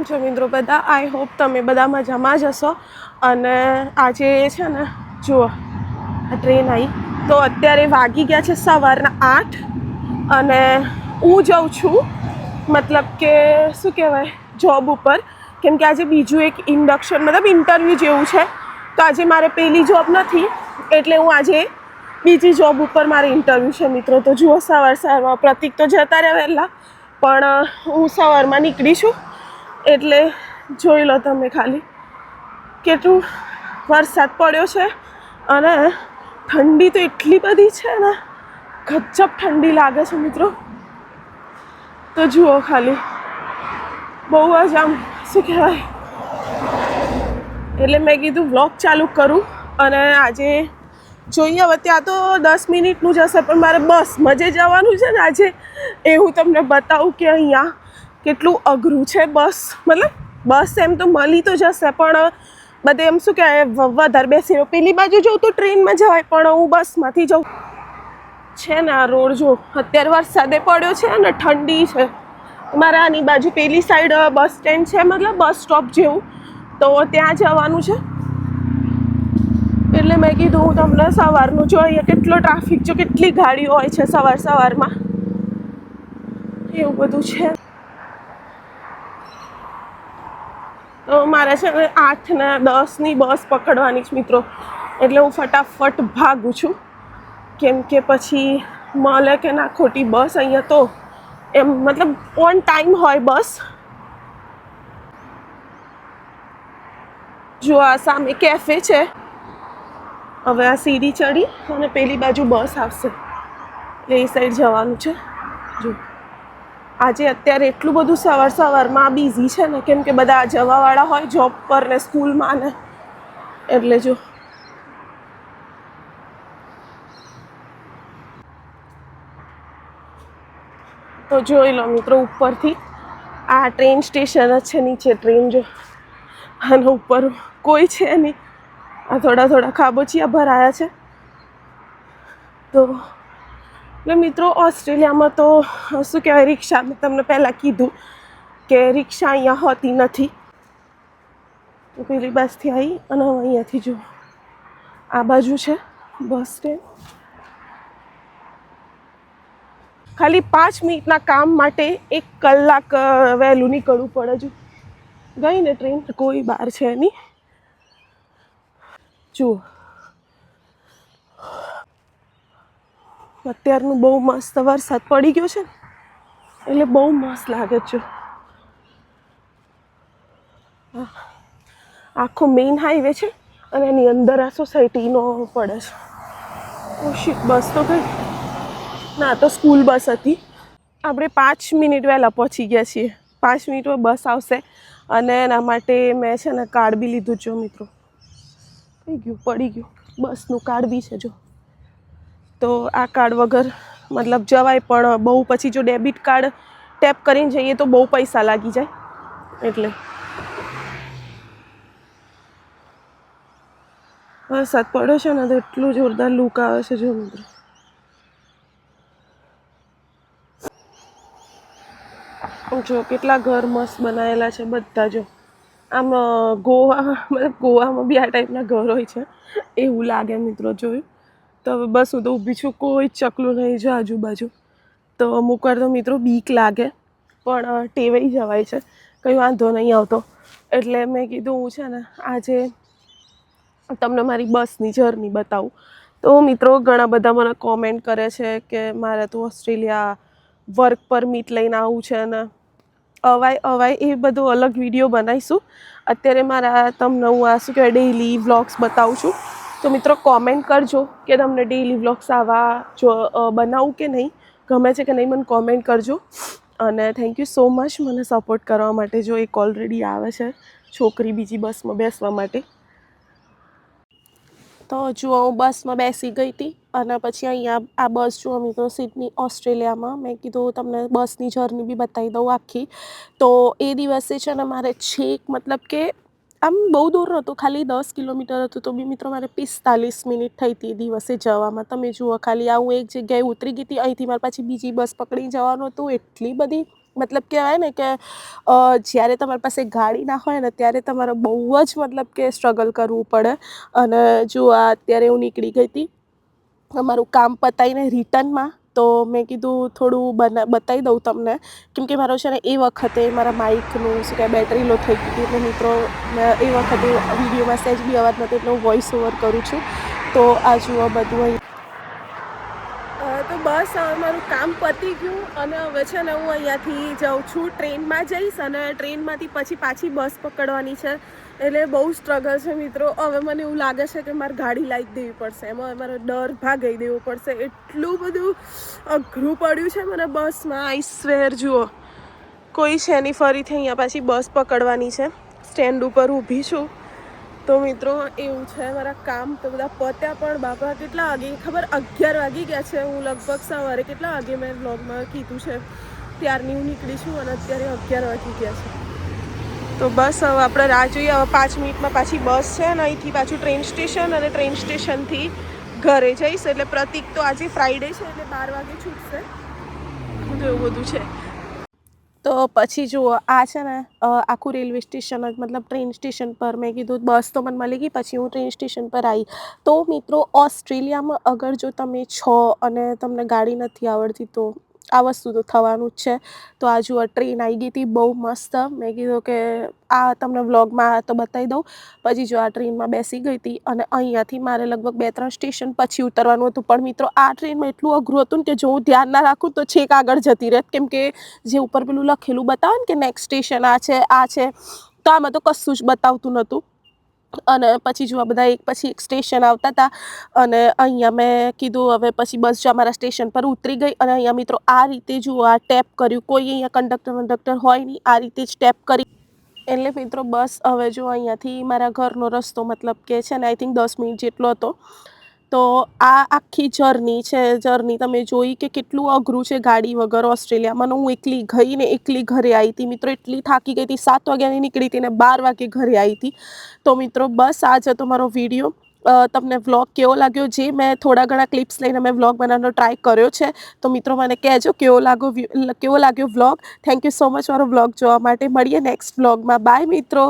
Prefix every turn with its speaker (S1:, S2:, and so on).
S1: કેમ છો મિત્રો બધા? આઈ હોપ તમે બધા મજામાં જ હશો. અને આજે છે ને જુઓ આ ટ્રેન આવી તો અત્યારે વાગી ગયા છે સવારના 8 અને હું જાઉં છું મતલબ કે શું કહેવાય જોબ ઉપર, કેમ કે આજે બીજું એક ઇન્ડક્શન મતલબ ઇન્ટરવ્યૂ જેવું છે. તો આજે મારે પહેલી જોબ નથી એટલે હું આજે બીજી જોબ ઉપર મારે ઇન્ટરવ્યૂ છે મિત્રો. તો જુઓ સવારમાં પ્રતિક તો જતા રહ્યા વહેલા, પણ હું સવારમાં નીકળી છું એટલે જોઈ લો તમે ખાલી કેટલું વરસાદ પડ્યો છે. અને ઠંડી તો એટલી બધી છે ને, ગજબ ઠંડી લાગે છે મિત્રો. તો જુઓ ખાલી બહુ જ આમ શું કહેવાય, એટલે મેં કીધું વ્લોગ ચાલુ કરું. અને આજે જોઈએ હવે ત્યાં તો 10 મિનિટનું જ હશે, પણ મારે બસમાં જે જવાનું છે ને આજે એ હું તમને બતાવું કે અહીંયા કેટલું અઘરું છે. બસ એમ તો મળી તો જશે, પણ બધે એમ શું કહેવાય વધારે બેસી પેલી બાજુ જવું તો ટ્રેનમાં જવાય, પણ હું બસમાંથી જાઉં છે ને. આ રોડ જો અત્યારે વરસાદે પડ્યો છે અને ઠંડી છે. મારે આની બાજુ પેલી સાઈડ બસ સ્ટેન્ડ છે, મતલબ બસ સ્ટોપ જેવું, તો ત્યાં જવાનું છે. એટલે મેં કીધું હું તમને સવારનું જોઈએ કેટલો ટ્રાફિક છે, કેટલી ગાડીઓ હોય છે સવારમાં, એવું બધું છે. તો મારે છે ને 8 ને 10ની બસ પકડવાની છે મિત્રો, એટલે હું ફટાફટ ભાગું છું. કેમ કે પછી મળે કે ના ખોટી બસ. અહીંયા તો એમ મતલબ ઓન ટાઈમ હોય બસ. જો આ સામે કેફે છે, હવે આ સીડી ચડી અને પેલી બાજુ બસ આવશે એટલે એ સાઈડ જવાનું છે. જો આજે અત્યારે એટલું બધું સવારમાં બિઝી છે ને, કેમ કે બધા જવાવાળા હોય જોબ પર ને સ્કૂલમાં ને, એટલે જો તો જોઈ લો મિત્રો ઉપરથી આ ટ્રેન સ્ટેશન જ છે, નીચે ટ્રેન જો, અને ઉપર કોઈ છે નહીં. આ થોડા ખાબોચિયા ભરાયા છે. તો એટલે મિત્રો ઓસ્ટ્રેલિયામાં તો શું કહેવાય, રિક્ષા મેં તમને પહેલાં કીધું કે રિક્ષા અહીંયા હોતી નથી. તો પેલી બસથી આવી અને હવે અહીંયાથી જો આ બાજુ છે બસ સ્ટેન્ડ. ખાલી 5 મિનિટના કામ માટે 1 કલાક વહેલું નીકળવું પડે. જો ગઈ ને ટ્રેન, કોઈ બહાર છે નહીં. જુઓ અત્યારનું બહુ મસ્ત વરસાદ પડી ગયો છે ને, એટલે બહુ મસ્ત લાગે છે. આખો મેઇન હાઈવે છે અને એની અંદર આ સોસાયટીનો પડે છે. ઓ શિટ, બસ તો ગઈ ના, તો સ્કૂલ બસ હતી. આપણે 5 મિનિટ વહેલા પહોંચી ગયા છીએ. 5 મિનિટમાં બસ આવશે અને એના માટે મેં છે ને કાર્ડ બી લીધું જો મિત્રો. પડી ગયું બસનું કાર્ડ બી છે જો. તો આ કાર્ડ વગર મતલબ જવાય, પણ બહુ પછી જો ડેબિટ કાર્ડ ટેપ કરીને જઈએ તો બહુ પૈસા લાગી જાય. એટલે વરસાદ પડ્યો છે ને તો એટલું જોરદાર લૂક આવે છે જો મિત્રો. જો કેટલા ઘર મસ્ત બનાવેલા છે બધા. જો આમ ગોવામાં બી આ ટાઈપના ઘર હોય છે એવું લાગે મિત્રો. જોયું તો હવે બસ હું તો ઊભી છું, કોઈ ચકલું નહીં જો આજુબાજુ. તો અમુક વાર તો મિત્રો બીક લાગે, પણ ટેવાઈ જવાય છે, કંઈ વાંધો નહીં આવતો. એટલે મેં કીધું હું છે ને આજે તમને મારી બસની જર્ની બતાવું. તો મિત્રો ઘણા બધા મને કોમેન્ટ કરે છે કે મારે તો ઓસ્ટ્રેલિયા વર્ક પરમિટ લઈને આવવું છે ને અવાય એ બધું અલગ વિડીયો બનાવીશું. અત્યારે મારા તમને હું આ શું કહેવાય ડેઈલી વ્લોગ્સ બતાવું છું. તો મિત્રો કોમેન્ટ કરજો કે તમને ડેઈલી વ્લોગ્સ આવા જો બનાવું કે નહીં, ગમે છે કે નહીં મને કોમેન્ટ કરજો. અને થેન્ક યુ સો મચ મને સપોર્ટ કરવા માટે. જો એક ઓલરેડી આવે છે છોકરી બીજી બસમાં બેસવા માટે. તો જુઓ હું બસમાં બેસી ગઈ હતી અને પછી અહીંયા આ બસ જુઓ મિત્રો સિડની ઓસ્ટ્રેલિયામાં. મેં કીધું તમને બસની જર્ની બી બતાવી દઉં આખી. તો એ દિવસે છે ને મારે છેક મતલબ કે આમ બહુ દૂર નહોતું, ખાલી 10 કિલોમીટર હતું, તો બી મિત્રો મારે 45 મિનિટ થઈ હતી એ દિવસે જવામાં. તમે જુઓ ખાલી આ હું એક જગ્યાએ ઉતરી ગઈ હતી, અહીંથી મારે પાછી બીજી બસ પકડી જવાનું હતું. એટલી બધી મતલબ કહેવાય ને કે જ્યારે તમારી પાસે ગાડી ના હોય ને ત્યારે તમારે બહુ જ મતલબ કે સ્ટ્રગલ કરવું પડે. અને જો આ અત્યારે હું નીકળી ગઈ હતી મારું કામ પતાવીને રિટર્નમાં, તો મેં કીધું થોડું બતાવી દઉં તમને, કેમ કે મારો છે ને એ વખતે મારા માઇકનું શું કહેવાય બેટરી લો થઈ ગઈ હતી. એટલે મિત્રો મેં એ વખતે વિડીયોમાં સહેજ બી અવાજ નહોતો એટલે હું વોઇસ ઓવર કરું છું. તો આ જુઓ બધું અહીં. તો બસ હવે મારું કામ પતી ગયું અને હવે છે ને હું અહીંયાથી જાઉં છું, ટ્રેનમાં જઈશ અને ટ્રેનમાંથી પછી પાછી બસ પકડવાની છે. એટલે બહુ સ્ટ્રગલ છે મિત્રો. હવે મને એવું લાગે છે કે મારે ગાડી લાવી દેવી પડશે, એમાં મારો ડર ભાગાઈ દેવો પડશે. એટલું બધું અઘરું પડ્યું છે મને બસમાં, આઈ સ્વેર. જુઓ કોઈ છે નહીં, ફરીથી અહીંયા પાછી બસ પકડવાની છે. સ્ટેન્ડ ઉપર ઊભી છું. તો મિત્રો એવું છે મારા કામ તો બધા પત્યા, પણ બાપા કેટલા વાગે ખબર, 11 વાગી ગયા છે. હું લગભગ સવારે કેટલા વાગે મેં વ્લોગમાં કીધું છે ત્યારની હું નીકળી છું અને અત્યારે 11 વાગી ગયા છે. તો બસ હવે આપણે રાહ જોઈએ. હવે 5 મિનિટમાં પાછી બસ છે અને અહીંથી પાછું ટ્રેન સ્ટેશન, અને ટ્રેન સ્ટેશનથી ઘરે જઈશ. એટલે પ્રતિક તો આજે ફ્રાઈડે છે એટલે 12 વાગે છૂટશે. તો એવું બધું છે. તો પછી જુઓ આ છે ને આખું રેલવે સ્ટેશન જ, મતલબ ટ્રેન સ્ટેશન પર મેં કીધું બસ તો મને મળી ગઈ. પછી હું ટ્રેન સ્ટેશન પર આવી. તો મિત્રો ઓસ્ટ્રેલિયામાં અગર જો તમે છો અને તમને ગાડી નથી આવડતી તો આ વસ્તુ તો થવાનું જ છે. તો આ જુઓ ટ્રેન આવી ગઈ હતી બહુ મસ્ત. મેં કીધું કે આ તમને વ્લોગમાં તો બતાવી દઉં. પછી જો આ ટ્રેનમાં બેસી ગઈ હતી અને અહીંયાથી મારે લગભગ 2-3 સ્ટેશન પછી ઉતરવાનું હતું. પણ મિત્રો આ ટ્રેનમાં એટલું અઘરું હતું ને કે જો હું ધ્યાન ના રાખું તો છેક આગળ જતી રહેત, કેમ કે જે ઉપર પેલું લખેલું બતાવે ને કે નેક્સ્ટ સ્ટેશન આ છે, તો આમાં તો કશું જ બતાવતું નહોતું. અને પછી જો આ બધા એક પછી એક સ્ટેશન આવતા હતા અને અહીંયા મેં કીધું હવે પછી બસ જો અમારા સ્ટેશન પર ઉતરી ગઈ. અને અહીંયા મિત્રો આ રીતે જુઓ આ ટેપ કર્યું, કોઈ અહીંયા કંડક્ટર હોય નહીં, આ રીતે જ ટેપ કરી. એટલે મિત્રો બસ હવે જો અહીંયાથી મારા ઘરનો રસ્તો મતલબ કે છે ને આઈ થિંક 10 મિનિટ જેટલો હતો. તો આ આખી જર્ની તમે જોઈ કે કેટલું અઘરું છે ગાડી વગર ઓસ્ટ્રેલિયામાં. હું એકલી ગઈ ને એકલી ઘરે આવી હતી મિત્રો. એટલી થાકી ગઈ હતી, 7 વાગ્યાની નીકળી હતી ને 12 વાગે ઘરે આવી હતી. તો મિત્રો બસ આ જ હતો મારો વિડીયો. તમને વ્લોગ કેવો લાગ્યો? જે મેં થોડા ઘણા ક્લિપ્સ લઈને મેં વ્લોગ બનાવવાનો ટ્રાય કર્યો છે. તો મિત્રો મને કહેજો કેવો લાગ્યો vlog. Thank you so much મારો વ્લોગ જોવા માટે. મળીએ નેક્સ્ટ વ્લોગમાં. બાય મિત્રો.